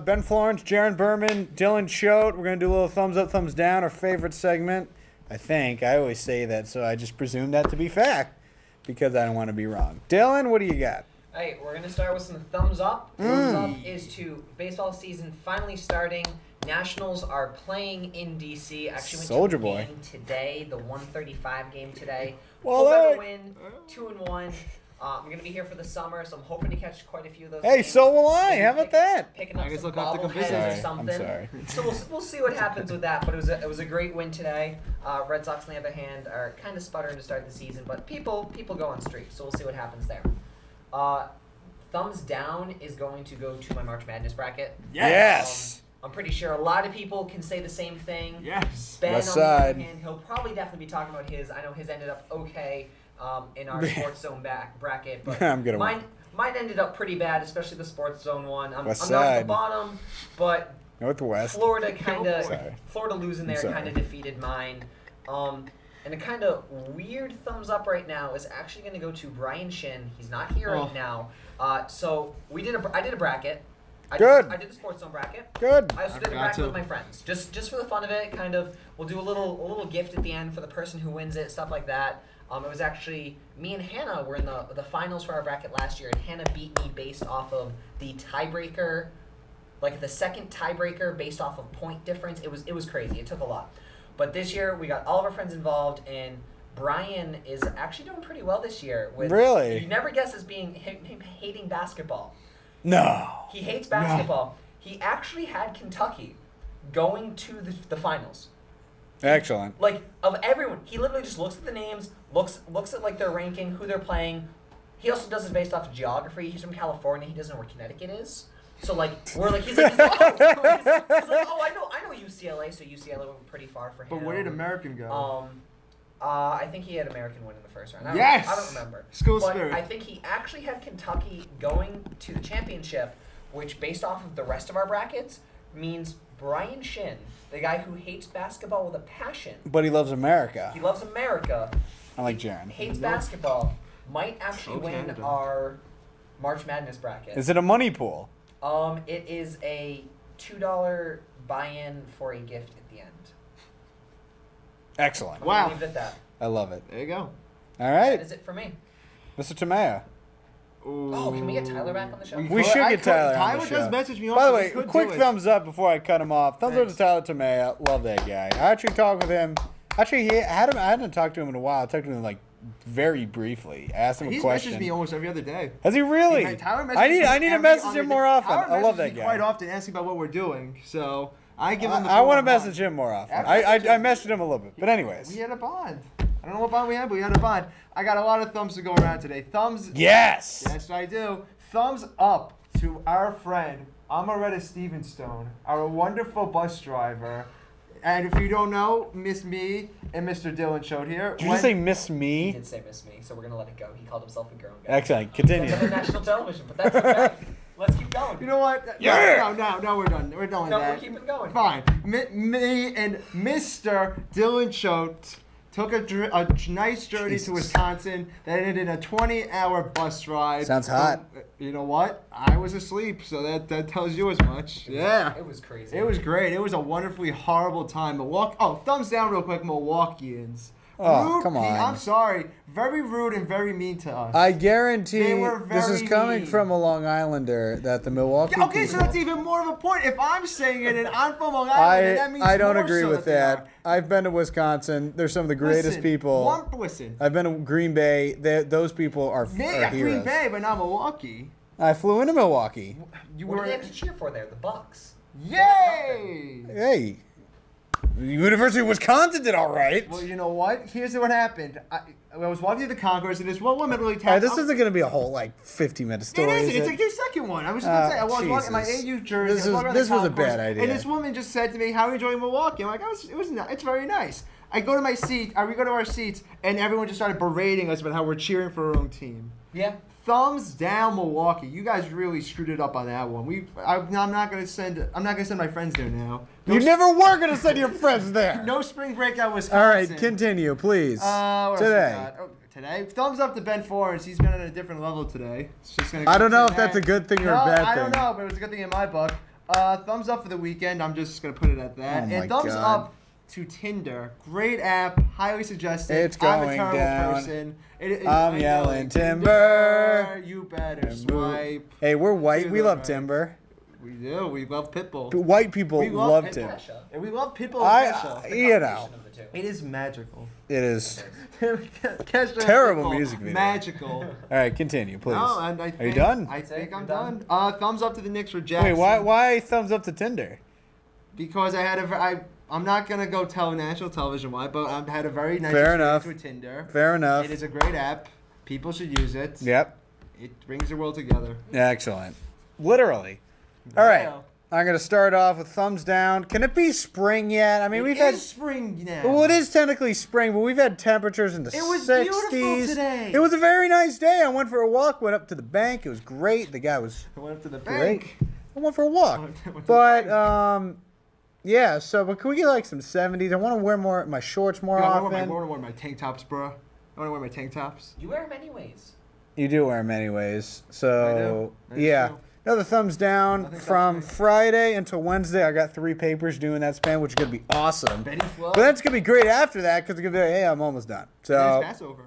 Ben Florence, Jaron Berman, Dylan Choate. We're going to do a little thumbs up, thumbs down, our favorite segment. I think. I always say that, so I just presume that to be fact because I don't want to be wrong. Dylan, what do you got? Hey, we're going to start with some thumbs up. Thumbs up is to baseball season finally starting. Nationals are playing in D.C. Actually went Soldier to a boy. game today, the 135 game today. Well, Hope hey. to win 2-1. I'm going to be here for the summer, so I'm hoping to catch quite a few of those Hey, games. so will I. Maybe How about that? Picking up I guess some I'll have to come bobbleheads visit. or I'm something. sorry. So we'll see what happens with that, but it was a great win today. Red Sox, on the other hand, are kind of sputtering to start the season, but people go on streaks, so we'll see what happens there. Thumbs down is going to go to my March Madness bracket. Yes. I'm pretty sure a lot of people can say the same thing. Yes. Ben, West on the other side. hand, he'll probably definitely be talking about his. I know his ended up okay in our Sports Zone bracket, but I'm gonna win. mine ended up pretty bad, especially the Sports Zone one. I'm West not at side. the bottom, but Northwest. Florida Sorry. Florida losing there sorry. kind of defeated mine. And a kind of weird thumbs up right now is actually going to go to Brian Shin. He's not here right now. So I did a bracket. I did the Sports Zone bracket. Good. I also did a bracket with my friends, just for the fun of it. Kind of, we'll do a little gift at the end for the person who wins it, stuff like that. It was actually me and Hannah were in the finals for our bracket last year, and Hannah beat me based off of the tiebreaker, like the second tiebreaker based off of point difference. It was crazy. It took a lot, but this year we got all of our friends involved, and Brian is actually doing pretty well this year. Really? You never guess as being him hating basketball. No. He hates basketball. He actually had Kentucky going to the finals. Excellent. Like, of everyone, he literally just looks at the names, looks at like their ranking, who they're playing. He also does it based off of geography. He's from California. He doesn't know where Connecticut is. So like he's like, oh, I know UCLA. So UCLA went pretty far for him. But where did American go? I think he had American win in the first round. I don't remember. School but spirit. I think he actually had Kentucky going to the championship, which, based off of the rest of our brackets, means Brian Shin, the guy who hates basketball with a passion. But he loves America. He loves America. I like Jaron. Hates basketball. Might actually win Canada. our March Madness bracket. Is it a money pool? It is a $2 buy-in for a gift at the end. Excellent. I'm Wow. gonna leave it at that. I love it. There you go. All That right. is it for me. Mr. Tamaya. Oh, can we get Tyler back on the show? We should get Tyler on the show. does message me. By the often. way, We could quick do it. thumbs up before I cut him off. Thumbs up to Thanks. Tyler Tamaya. Love that guy. I actually talked with him. Actually, I hadn't talked to him in a while. I talked to him like very briefly. I asked him He's a question. messaged me almost every other day. Has he really? Tyler messages I need me to every message other him day. more often. Tyler I love messages that me guy. quite often asking about what we're doing. So I give him the I want to full message bond. him more often. After I messaged him a little bit. But anyways. We had a bond. I don't know what bond we had, but we had a bond. I got a lot of thumbs to go around today. Thumbs. Yes. Yes, I do. Thumbs up to our friend Amaretta Stevenstone, our wonderful bus driver. And if you don't know, Miss Me and Mr. Dylan showed here. Did you just say Miss He Me? did say miss me, so we're gonna let it go. He called himself a girl guy. Excellent. That's Continue. on national television, but that's okay. Let's keep going. You know what? Yeah. No, we're done. We're done with No, that. we're keeping going. Fine. Me and Mr. Dylan Choate took a nice journey Jesus. to Wisconsin that ended in a 20-hour bus ride. Sounds hot. You know what? I was asleep, so that tells you as much. Yeah. It was crazy. It was great. It was a wonderfully horrible time. Thumbs down real quick, Milwaukeeans. Oh, Rude, come Pete, on. I'm sorry. Very rude and very mean to us. I guarantee They were this is very coming mean. from a Long Islander that the Milwaukee Okay, people, so that's even more of a point. If I'm saying it and I'm from Long Island, then that means I don't more agree so with they that. are. I've been to Wisconsin. They're some of the greatest Listen, people. Listen. I've been to Green Bay. Those people are Yeah, heroes. Green Bay, but not Milwaukee. I flew into Milwaukee. You What do were. they have to cheer for there? The Bucks. Yay! Hey, the University of Wisconsin did all right. Well, you know what? Here's what happened. I was walking through the concourse, and this one woman really tapped. All right, this isn't going to be a whole 50-minute story. It is isn't. It's it? like your second one. I was just gonna say I was walking in my Jesus. AU jersey. This I was walking around was the a concourse, bad idea. And this woman just said to me, "How are you enjoying Milwaukee?" I'm like, it's very nice. I go to my seat. We go to our seats, and everyone just started berating us about how we're cheering for our own team. Yeah. Thumbs down, Milwaukee. You guys really screwed it up on that one. I'm not gonna send my friends there now. You never were going to send your friends there. No spring break at Wisconsin. All right, continue, please. What else we Today. got? Oh, today, thumbs up to Ben Florence. He's been on a different level today. It's just gonna I don't know say if that's that. a good thing or No, a bad I thing. don't know, but it was a good thing in my book. Thumbs up for the weekend. I'm just gonna put it at that. Oh my And thumbs God. up to Tinder. Great app. Highly suggested. It's I'm a going terrible down. person. I'm I know. yelling timber. You better swipe. Hey, we're white. To We the love right. timber. We do. We love Pitbull. But white people We love love timber. Kesha. And we love Pitbull. I, and Kesha. you know, Of the two. It is magical. it is. Kesha and Terrible Pitbull, music video. Magical. All right, continue, please. No, and I Are you think- done? I think You're I'm done? done. Thumbs up to the Knicks for Jackson. Wait, why thumbs up to Tinder? Because I'm not gonna go tell national television why, but I've had a very nice Fair experience enough. with Tinder. Fair enough. It is a great app. People should use it. Yep. It brings the world together. Excellent. Literally. All right. Yeah. I'm going to start off with thumbs down. Can it be spring yet? I mean, we've It had. is spring now. Well, it is technically spring, but we've had temperatures in the 60s. It was beautiful today. It was a very nice day. I went for a walk, went up to the bank. It was great. The guy was I went up to the great. bank. I went for a walk. Went to the But, bank. yeah, but can we get like some 70s? I want to wear my shorts more I often. want to wear my tank tops, bro. I want to wear my tank tops. You wear them anyways. You do wear them anyways. I So, do. That is yeah. true. Another thumbs down. Nothing From stops me. Friday until Wednesday, I got 3 papers due in that span, which is going to be awesome. Betty Flo. But that's going to be great after that because it's going to be like, hey, I'm almost done. Then So, it's Passover.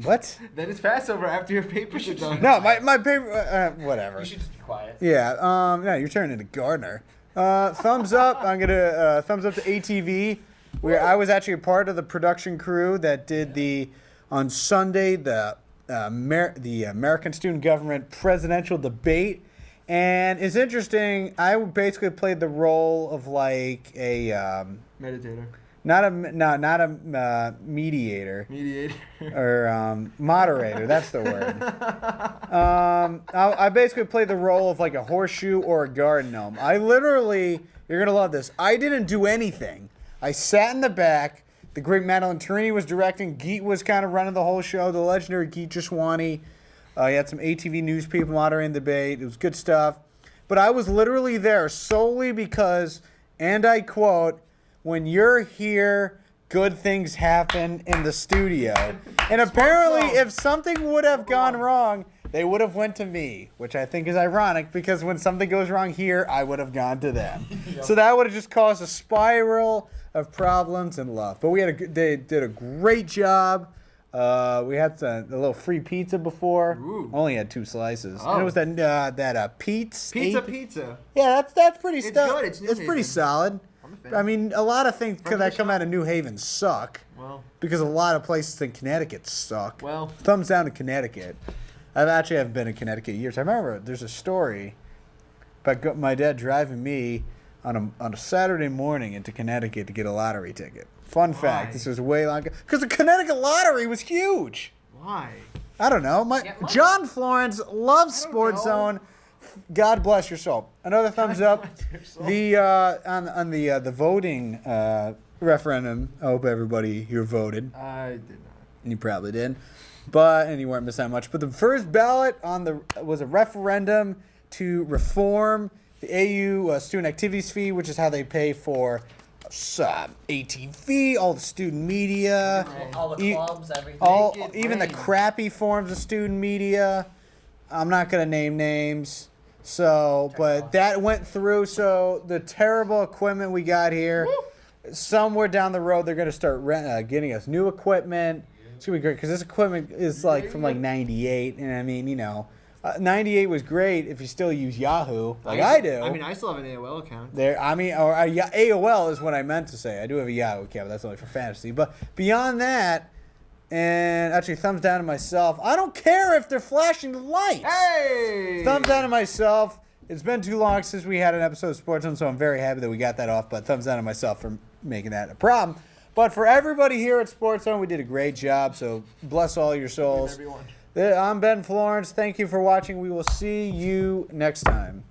what? Then it's Passover after your papers are done. No, my paper, whatever. You should just be quiet. Yeah, no, you're turning into Gardner. Thumbs up. I'm going to thumbs up to ATV. Where I was actually a part of the production crew that did on Sunday, the American Student Government presidential debate. And it's interesting. I basically played the role of like a Meditator. not a mediator Mediator. or moderator. That's the word. I basically played the role of like a horseshoe or a garden gnome. I literally, you're gonna love this. I didn't do anything. I sat in the back. The great Madeline Trini was directing. Geet was kind of running the whole show. The legendary Geet Jashwani. You had some ATV news people moderating the debate. It was good stuff. But I was literally there solely because, and I quote, when you're here, good things happen in the studio. And apparently, if something would have gone wrong, they would have went to me, which I think is ironic because when something goes wrong here, I would have gone to them. So that would have just caused a spiral of problems and love. But they did a great job. We had a little free pizza before. Ooh. Only had 2 slices. Oh. And it was that Pete's. Pizza. Yeah, that's pretty It's stuff. good. It's New It's pretty Haven. solid. I'm a fan. I mean, a lot of things Friend of that the come shop. out of New Haven suck Well, because a lot of places in Connecticut suck. well. Thumbs down to Connecticut. I haven't been in Connecticut in years. I remember there's a story about my dad driving me on a Saturday morning into Connecticut to get a lottery ticket. Fun fact, Why? this was way longer because the Connecticut lottery was huge. Why? I don't know. Yeah, John Florence loves I don't SportsZone. God bless your soul. Another thumbs up. The on the voting referendum. I hope everybody here voted. I did not. And you probably did, and you weren't missing out much. But the first ballot was a referendum to reform the AU student activities fee, which is how they pay for ATV, all the student media, All the clubs, everything. Make it even the rain. crappy forms of student media. I'm not gonna name names. So, but that went through. So the terrible equipment we got here, somewhere down the road they're going to start getting us new equipment. It's going to be great because this equipment is like from like 98. And I mean, 98 was great if you still use Yahoo like I do. I mean, I still have an AOL account. AOL is what I meant to say. I do have a Yahoo account, but that's only for fantasy. But beyond that, and actually, thumbs down to myself. I don't care if they're flashing the lights. Hey! Thumbs down to myself. It's been too long since we had an episode of SportsZone, so I'm very happy that we got that off. But thumbs down to myself for making that a problem. But for everybody here at SportsZone, we did a great job. So bless all your souls. I'm Ben Florence. Thank you for watching. We will see you next time.